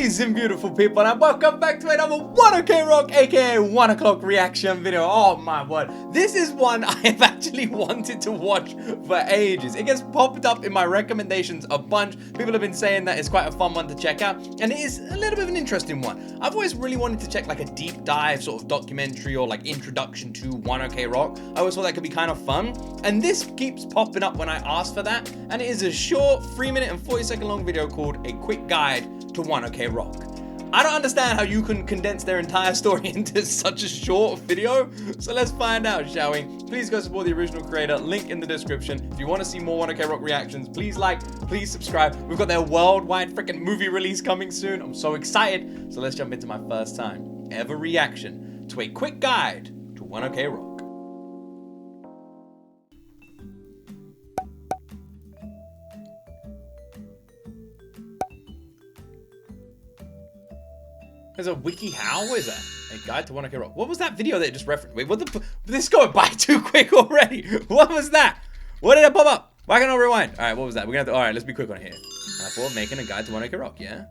Amazing beautiful people, and welcome back to another JRock aka 1 o'clock reaction video. Oh my word, this is one I have actually wanted to watch for ages. It gets popped up in my recommendations a bunch. People have been saying that it's quite a fun one to check out, and it is a little bit of an interesting one. I've always really wanted to check like a deep dive sort of documentary or like introduction to 1OK Rock. I always thought that could be kind of fun, and this keeps popping up when I ask for that, and it is a short 3-minute and 40-second long video called A Quick Guide to 1OK Rock. I don't understand how you can condense their entire story into such a short video, so let's find out, shall we? Please go support the original creator, link in the description. If you want to see more 1OK Rock reactions, please like, please subscribe. We've got their worldwide freaking movie release coming soon. I'm so excited. So let's jump into my first time ever reaction to A Quick Guide to 1OK Rock. There's a wiki how? What is that? A guide to 1OK Rock. What was that video that it just referenced? Wait, what the? This is going by too quick already. What was that? What did it pop up? Why can't I rewind? All right, what was that? We're gonna have to, all right, let's be quick on it here. I thought making a guide to 1OK Rock, yeah?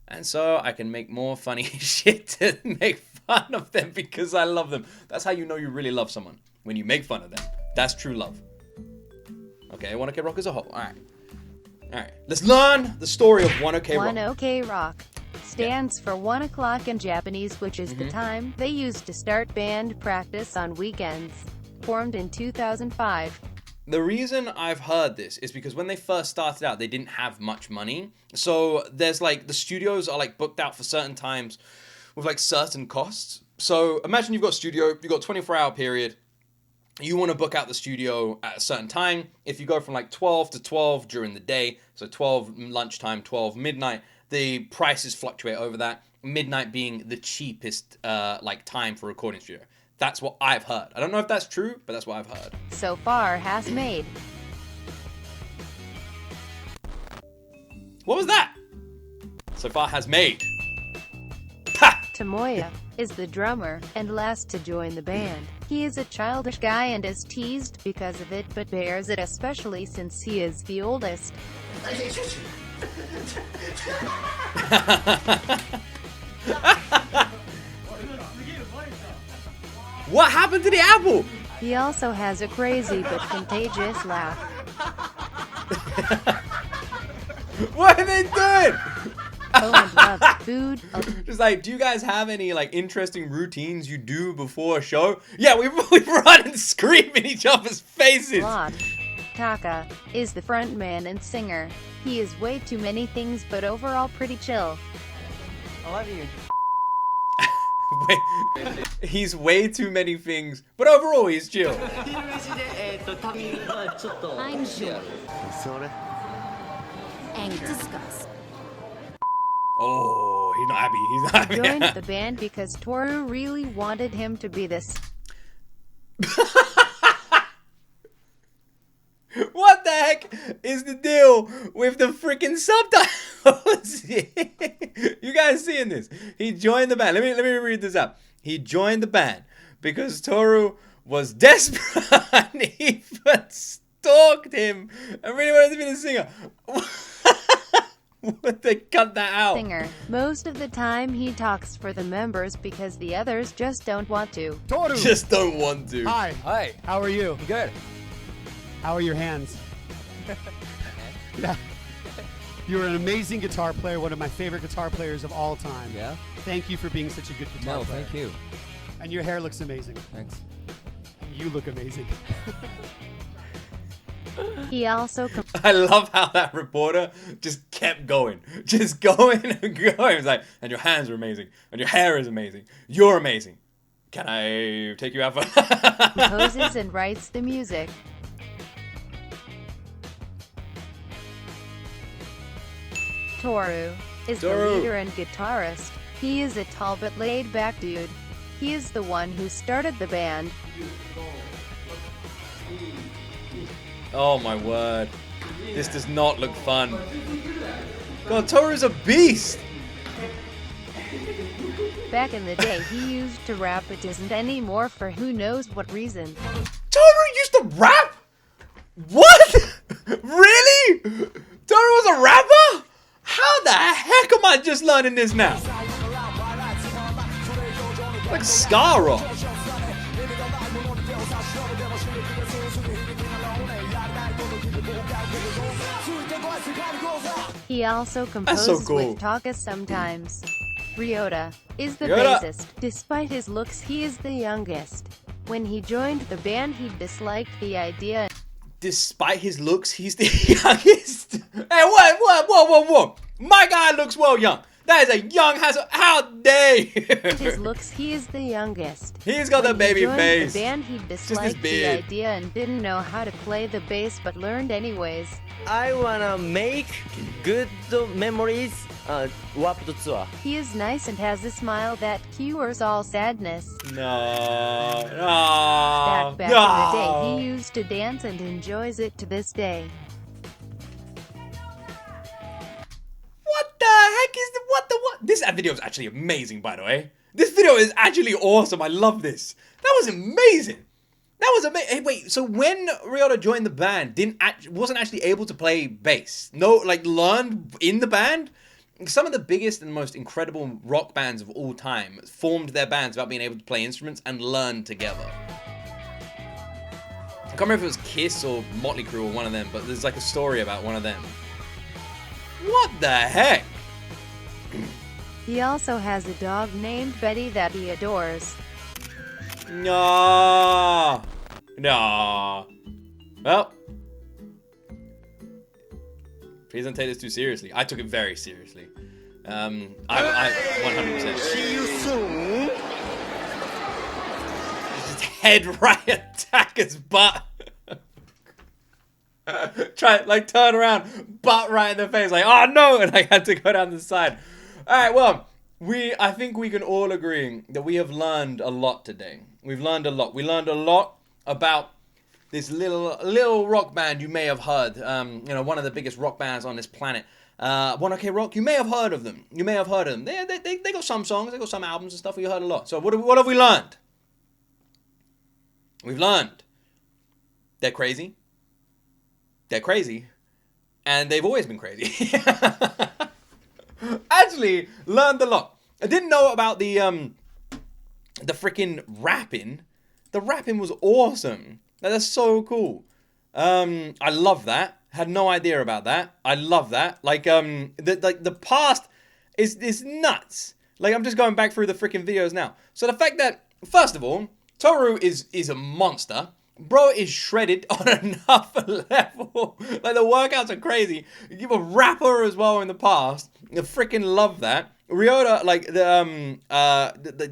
And so I can make more funny shit to make fun of them because I love them. That's how you know you really love someone. When you make fun of them. That's true love. Okay, 1OK Rock as a whole. All right. All right, let's learn the story of 1OK Rock. 1OK Rock stands for 1 o'clock in Japanese, which is the time they use to start band practice on weekends. Formed in 2005. The reason I've heard this is because when they first started out, they didn't have much money. So there's like, the studios are like booked out for certain times with like certain costs. So imagine you've got a studio, you've got a 24-hour period. You want to book out the studio at a certain time. If you go from like 12 to 12 during the day, so 12 lunchtime, 12 midnight, the prices fluctuate over that. Midnight being the cheapest like time for recording studio. That's what I've heard. I don't know if that's true, but that's what I've heard. So far has made. What was that? So far has made. Ha! Tomoya is the drummer and last to join the band. He is a childish guy and is teased because of it, but bears it especially since he is the oldest. What happened to the apple? He also has a crazy but contagious laugh. What are they doing? Oh, and loves food. Just like, do you guys have any like interesting routines you do before a show? Yeah, we run and scream in each other's faces. Taka is the frontman and singer. He is way too many things, but overall pretty chill. I love you. Wait, he's way too many things, but overall he's chill. I'm sure. Disgust. Oh, he's not happy. He's not happy. He joined the band because Toru really wanted him to be this. What the heck is the deal with the freaking subtitles? You guys seeing this? He joined the band. Let me read this out. He joined the band because Toru was desperate and he stalked him and really wanted to be the singer. What, they cut that out? Singer. Most of the time he talks for the members because the others just don't want to. Toru! Just don't want to. Hi. Hi. How are you? Good. How are your hands? Yeah. You're an amazing guitar player, one of my favorite guitar players of all time. Yeah? Thank you for being such a good guitar player. Thank you. And your hair looks amazing. Thanks. You look amazing. He also I love how that reporter just kept going. Just going and going. It's like, and your hands are amazing. And your hair is amazing. You're amazing. Can I take you out for... composes and writes the music. Toru is the leader and guitarist. He is a tall but laid-back dude. He is the one who started the band. Oh my word. This does not look fun. God, Toru's a beast! Back in the day he used to rap, but isn't anymore for who knows what reason. Toru used to rap? What? Really? Toru was a rapper? How the heck am What? Just learning this now. Like ska rock. He also so composes cool. with Taka sometimes. Ryota is the Ryota. bassist. Despite his looks, he is the youngest. When he joined the band, he disliked the idea. Despite his looks, he's the youngest. Hey, whoa. My guy looks well young. That is a young handsome. How dare you? His looks, he is the youngest. He's got the When baby he joined face. the band, he his disliked the beard. idea and didn't know how to play the bass, but learned anyways. I wanna make good memories. Warped tour. He is nice and has a smile that cures all sadness. No. Back in the day, he used to dance and enjoys it to this day. What the heck is the what? This video is actually amazing, by the way. This video is actually awesome. I love this. That was amazing. That was amazing. Hey, wait. So when Ryota joined the band, wasn't actually able to play bass. No, like learned in the band. Some of the biggest and most incredible rock bands of all time formed their bands without being able to play instruments and learn together. I can't remember if it was Kiss or Motley Crue or one of them, but there's like a story about one of them. What the heck? He also has a dog named Betty that he adores. No. Well, please don't take this too seriously. I took it very seriously. I 100%. See you soon. Just head right at Taka's butt. Turn around, butt right in the face, like, oh no, and I had to go down the side. All right, well, I think we can all agree that we have learned a lot today. We've learned a lot. We learned a lot about this little rock band you may have heard. One of the biggest rock bands on this planet. One OK Rock. You may have heard of them. They got some songs. They got some albums and stuff. We heard a lot. So what have we learned? We've learned they're crazy. They're crazy, and they've always been crazy. Actually, learned a lot. I didn't know about the freaking rapping. The rapping was awesome. That's so cool. I love that. Had no idea about that. I love that. The past is nuts. Like, I'm just going back through the freaking videos now. So the fact that, first of all, Toru is a monster. Bro is shredded on another level. Like, the workouts are crazy. You give a rapper as well in the past. I freaking love that. Ryota,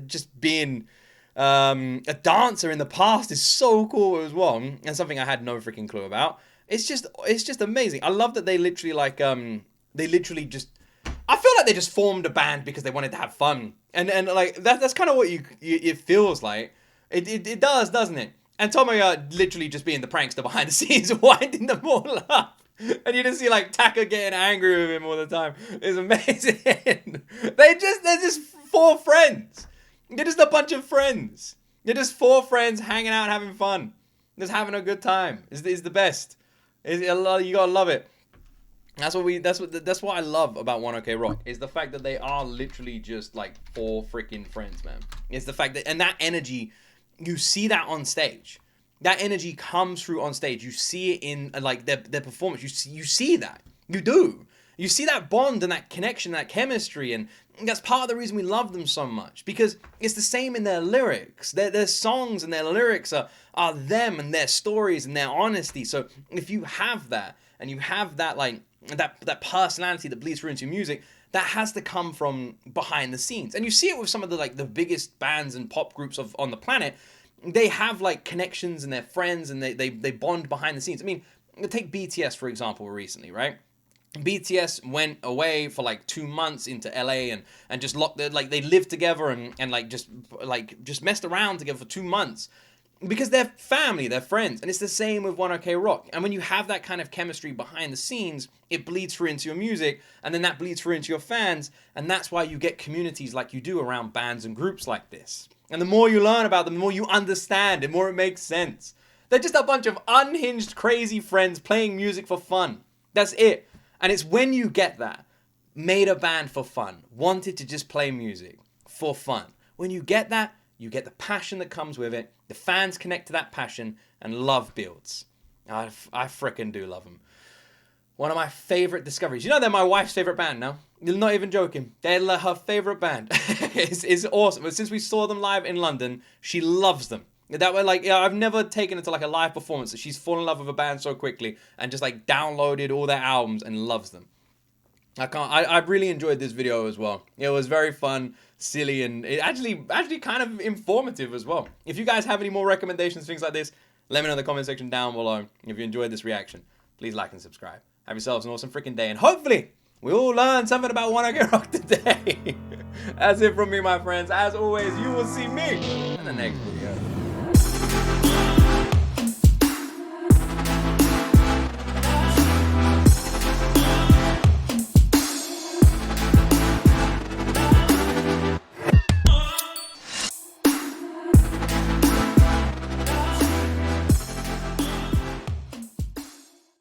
just being a dancer in the past is so cool as well, and something I had no freaking clue about. It's just amazing. I love that they literally I feel like they just formed a band because they wanted to have fun, and like that's kind of what it feels like. It does, doesn't it? And Tomoya literally just being the prankster behind the scenes, winding them all up. And you just see like Taka getting angry with him all the time. It's amazing. They're just four friends. They're just a bunch of friends. They're just four friends hanging out and having fun. Just having a good time. It's the best. You gotta love it. That's what I love about One OK Rock, is the fact that they are literally just like four freaking friends, man. It's the fact that, and that energy, you see that on stage. That energy comes through on stage. You see it in like their performance. You see that. You do. You see that bond and that connection, that chemistry, and that's part of the reason we love them so much, because it's the same in their lyrics. Their songs and their lyrics are them and their stories and their honesty. So if you have that, and you have that like that personality that bleeds through into your music, that has to come from behind the scenes. And you see it with some of the biggest bands and pop groups on the planet. They have like connections and they're friends and they bond behind the scenes. I mean, take BTS for example recently, right? BTS went away for like 2 months into LA and just they lived together and just messed around together for 2 months. Because they're family, they're friends. And it's the same with One OK Rock. And when you have that kind of chemistry behind the scenes, it bleeds through into your music, and then that bleeds through into your fans, and that's why you get communities like you do around bands and groups like this. And the more you learn about them, the more you understand, the more it makes sense. They're just a bunch of unhinged, crazy friends playing music for fun. That's it. And it's when you get that, made a band for fun, wanted to just play music for fun. When you get that, you get the passion that comes with it. The fans connect to that passion and love builds. I frickin' do love them. One of my favorite discoveries. You know they're my wife's favorite band now. You're not even joking. They're her favorite band. it's awesome. But since we saw them live in London, she loves them. That way, like, I've never taken it to like a live performance that she's fallen in love with a band so quickly and just like downloaded all their albums and loves them. I really enjoyed this video as well. It was very fun, silly, and it actually kind of informative as well. If you guys have any more recommendations, things like this, let me know in the comment section down below. If you enjoyed this reaction, please like and subscribe. Have yourselves an awesome freaking day, and hopefully we all learn something about One OK Rock today. That's it from me, my friends. As always, you will see me in the next video.